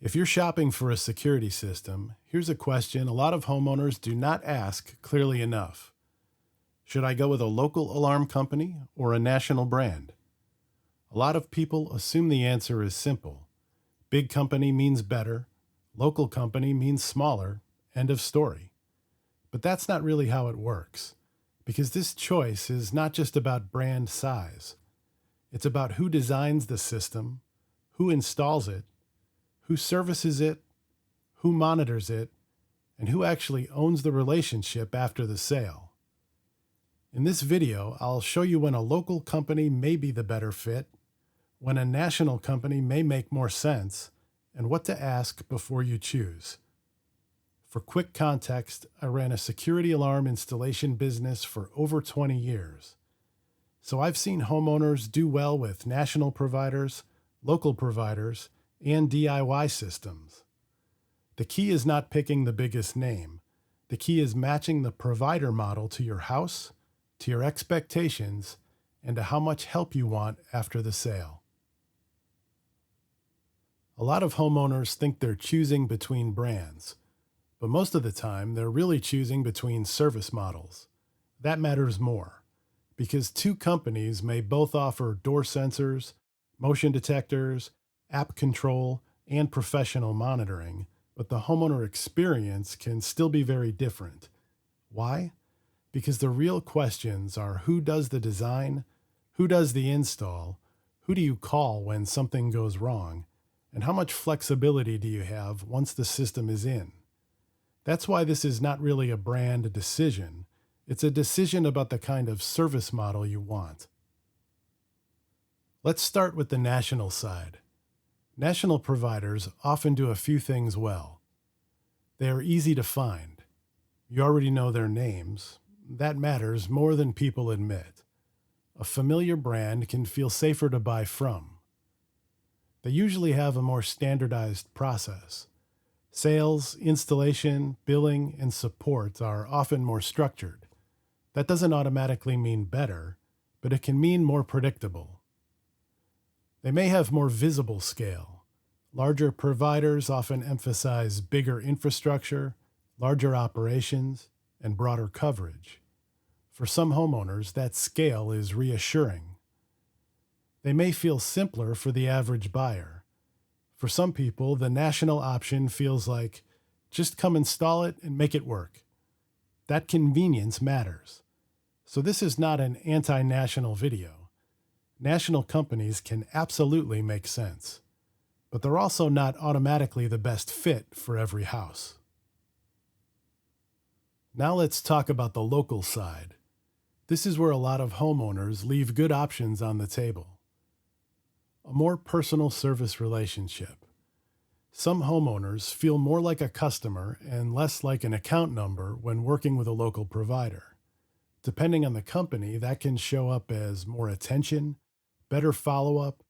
If you're shopping for a security system, here's a question a lot of homeowners do not ask clearly enough. Should I go with a local alarm company or a national brand? A lot of people assume the answer is simple. Big company means better, local company means smaller, end of story. But that's not really how it works, because this choice is not just about brand size. It's about who designs the system, who installs it, who services it, who monitors it, and who actually owns the relationship after the sale. In this video, I'll show you when a local company may be the better fit, when a national company may make more sense, and what to ask before you choose. For quick context, I ran a security alarm installation business for over 20 years. So I've seen homeowners do well with national providers, local providers, and DIY systems. The key is not picking the biggest name. The key is matching the provider model to your house, to your expectations, and to how much help you want after the sale. A lot of homeowners think they're choosing between brands, but most of the time they're really choosing between service models. That matters more, because two companies may both offer door sensors, motion detectors, app control, and professional monitoring, but the homeowner experience can still be very different. Why? Because the real questions are who does the design, who does the install, who do you call when something goes wrong, and how much flexibility do you have once the system is in? That's why this is not really a brand decision. It's a decision about the kind of service model you want. Let's start with the national side. National providers often do a few things well. They are easy to find. You already know their names. That matters more than people admit. A familiar brand can feel safer to buy from. They usually have a more standardized process. Sales, installation, billing, and support are often more structured. That doesn't automatically mean better, but it can mean more predictable. They may have more visible scale. Larger providers often emphasize bigger infrastructure, larger operations, and broader coverage. For some homeowners, that scale is reassuring. They may feel simpler for the average buyer. For some people, the national option feels like, just come install it and make it work. That convenience matters. So this is not an anti-national video. National companies can absolutely make sense, but they're also not automatically the best fit for every house. Now let's talk about the local side. This is where a lot of homeowners leave good options on the table. A more personal service relationship. Some homeowners feel more like a customer and less like an account number when working with a local provider. Depending on the company, that can show up as more attention, better follow-up,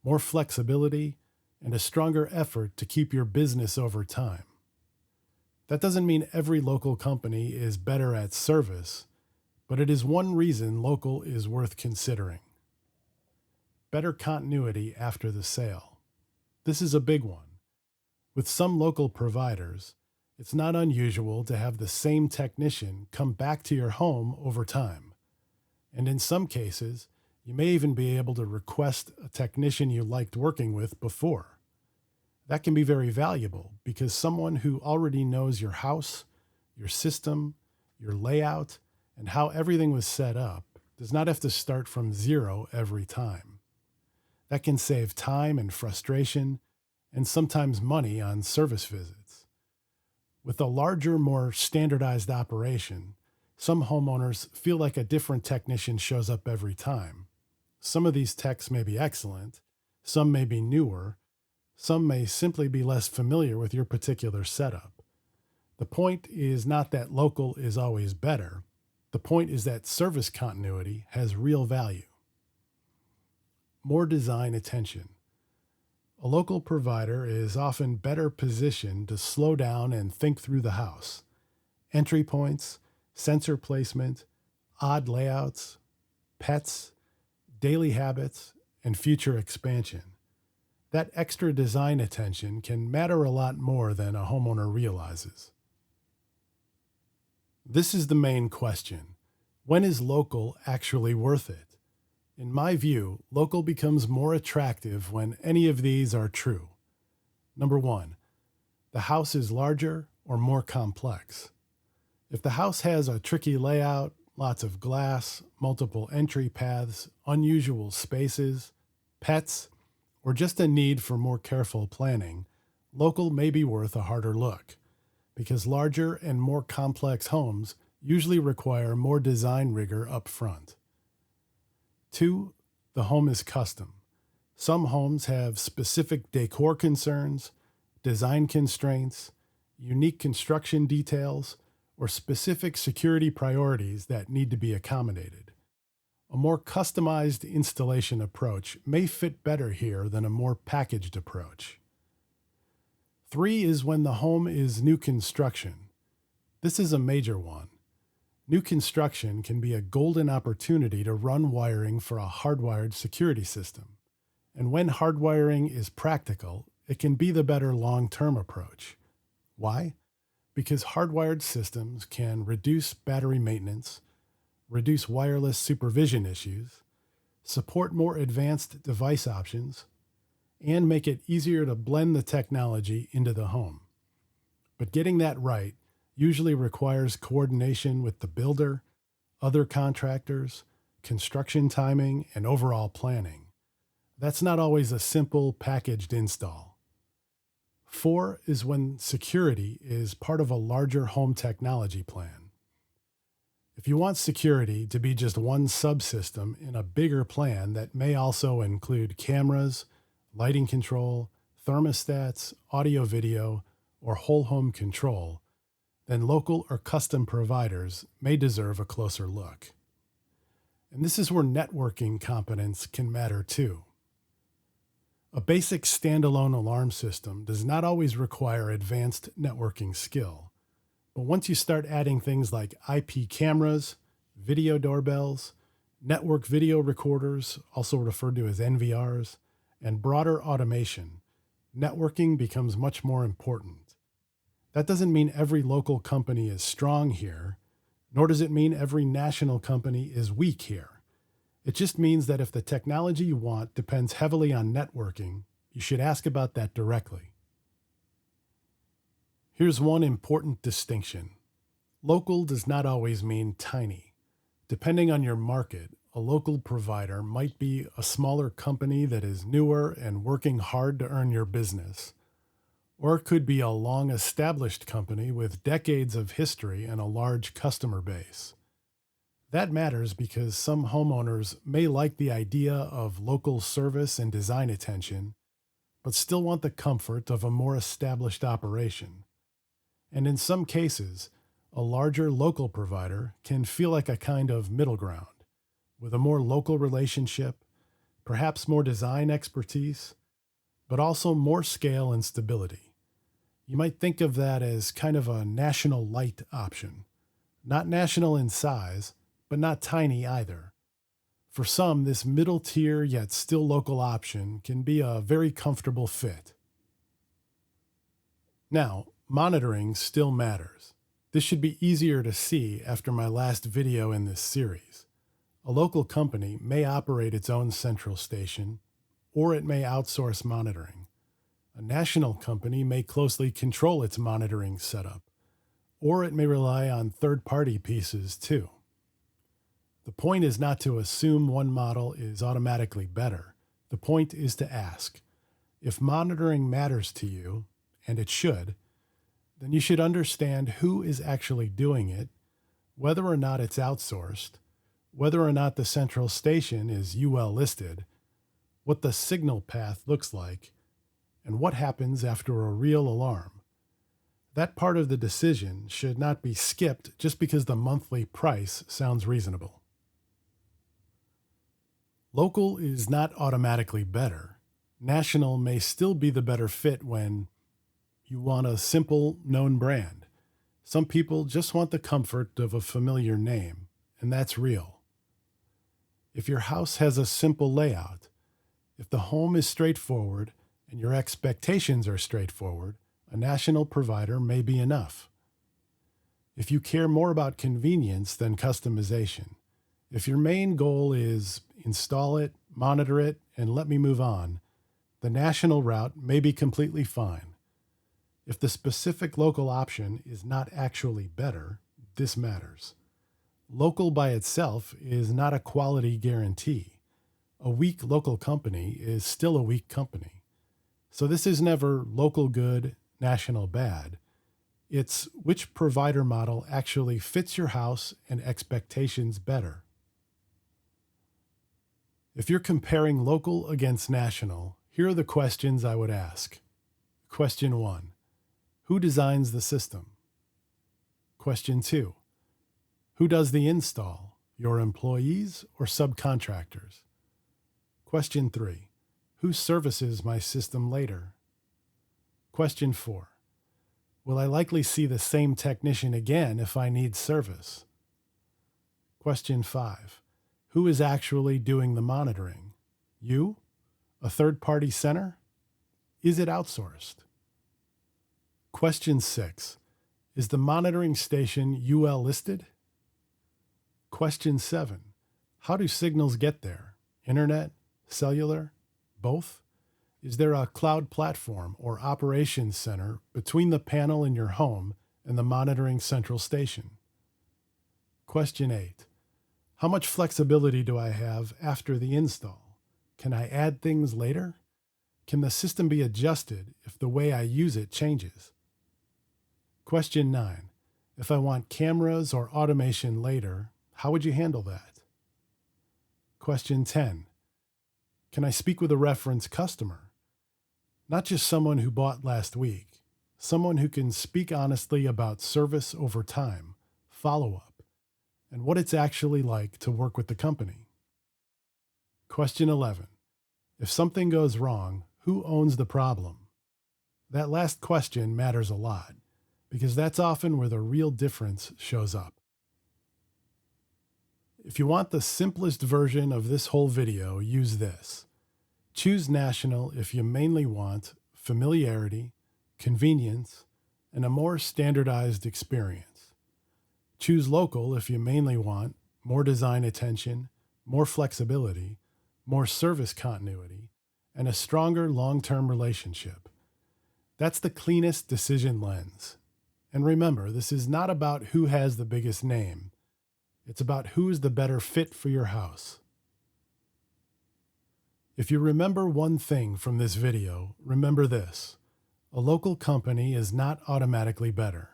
more flexibility, and a stronger effort to keep your business over time. That doesn't mean every local company is better at service, but it is one reason local is worth considering. Better continuity after the sale. This is a big one. With some local providers, it's not unusual to have the same technician come back to your home over time. And in some cases, you may even be able to request a technician you liked working with before. That can be very valuable because someone who already knows your house, your system, your layout, and how everything was set up does not have to start from zero every time. That can save time and frustration, and sometimes money on service visits. With a larger, more standardized operation, some homeowners feel like a different technician shows up every time. Some of these techs may be excellent, some may be newer, some may simply be less familiar with your particular setup. The point is not that local is always better. The point is that service continuity has real value. More design attention. A local provider is often better positioned to slow down and think through the house. Entry points, sensor placement, odd layouts, pets, daily habits, and future expansion. That extra design attention can matter a lot more than a homeowner realizes. This is the main question. When is local actually worth it? In my view, local becomes more attractive when any of these are true. Number one, the house is larger or more complex. If the house has a tricky layout, lots of glass, multiple entry paths, unusual spaces, pets, or just a need for more careful planning, local may be worth a harder look, because larger and more complex homes usually require more design rigor up front. Two, the home is custom. Some homes have specific decor concerns, design constraints, unique construction details, or specific security priorities that need to be accommodated. A more customized installation approach may fit better here than a more packaged approach. Three is when the home is new construction. This is a major one. New construction can be a golden opportunity to run wiring for a hardwired security system. And when hardwiring is practical, it can be the better long-term approach. Why? Because hardwired systems can reduce battery maintenance, reduce wireless supervision issues, support more advanced device options, and make it easier to blend the technology into the home. But getting that right usually requires coordination with the builder, other contractors, construction timing, and overall planning. That's not always a simple packaged install. Four is when security is part of a larger home technology plan. If you want security to be just one subsystem in a bigger plan that may also include cameras, lighting control, thermostats, audio video, or whole home control, then local or custom providers may deserve a closer look. And this is where networking competence can matter too. A basic standalone alarm system does not always require advanced networking skill. But once you start adding things like IP cameras, video doorbells, network video recorders, also referred to as NVRs, and broader automation, networking becomes much more important. That doesn't mean every local company is strong here, nor does it mean every national company is weak here. It just means that if the technology you want depends heavily on networking, you should ask about that directly. Here's one important distinction. Local does not always mean tiny. Depending on your market, a local provider might be a smaller company that is newer and working hard to earn your business. Or it could be a long-established company with decades of history and a large customer base. That matters because some homeowners may like the idea of local service and design attention, but still want the comfort of a more established operation. And in some cases, a larger local provider can feel like a kind of middle ground, with a more local relationship, perhaps more design expertise, but also more scale and stability. You might think of that as kind of a national light option. Not national in size, but not tiny either. For some, this middle tier yet still local option can be a very comfortable fit. Now, monitoring still matters. This should be easier to see after my last video in this series. A local company may operate its own central station, or it may outsource monitoring. A national company may closely control its monitoring setup, or it may rely on third-party pieces too. The point is not to assume one model is automatically better. The point is to ask, if monitoring matters to you, and it should, then you should understand who is actually doing it, whether or not it's outsourced, whether or not the central station is UL listed, what the signal path looks like, and what happens after a real alarm. That part of the decision should not be skipped just because the monthly price sounds reasonable. Local is not automatically better. National may still be the better fit when you want a simple, known brand. Some people just want the comfort of a familiar name, and that's real. If your house has a simple layout, if the home is straightforward, and your expectations are straightforward, a national provider may be enough. If you care more about convenience than customization, if your main goal is install it, monitor it, and let me move on, the national route may be completely fine. If the specific local option is not actually better, this matters. Local by itself is not a quality guarantee. A weak local company is still a weak company. So this is never local good, national bad. It's which provider model actually fits your house and expectations better. If you're comparing local against national, here are the questions I would ask. Question 1. Who designs the system? Question 2. Who does the install? Your employees or subcontractors? Question 3. Who services my system later? Question 4. Will I likely see the same technician again if I need service? Question 5. Who is actually doing the monitoring? You? A third-party center? Is it outsourced? Question 6. Is the monitoring station UL listed? Question 7. How do signals get there? Internet? Cellular? Both? Is there a cloud platform or operations center between the panel in your home and the monitoring central station? Question 8. How much flexibility do I have after the install? Can I add things later? Can the system be adjusted if the way I use it changes? Question 9. If I want cameras or automation later, how would you handle that? Question 10. Can I speak with a reference customer? Not just someone who bought last week, someone who can speak honestly about service over time, follow-up, and what it's actually like to work with the company. Question 11. If something goes wrong, who owns the problem? That last question matters a lot, because that's often where the real difference shows up. If you want the simplest version of this whole video, use this. Choose national if you mainly want familiarity, convenience, and a more standardized experience. Choose local if you mainly want more design attention, more flexibility, more service continuity, and a stronger long-term relationship. That's the cleanest decision lens. And remember, this is not about who has the biggest name. It's about who is the better fit for your house. If you remember one thing from this video, remember this. A local company is not automatically better.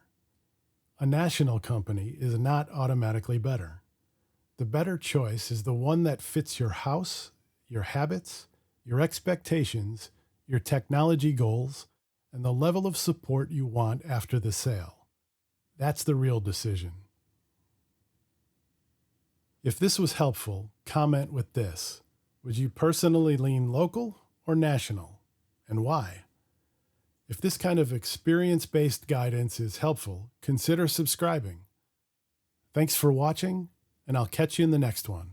A national company is not automatically better. The better choice is the one that fits your house, your habits, your expectations, your technology goals, and the level of support you want after the sale. That's the real decision. If this was helpful, comment with this. Would you personally lean local or national, and why? If this kind of experience-based guidance is helpful, consider subscribing. Thanks for watching, and I'll catch you in the next one.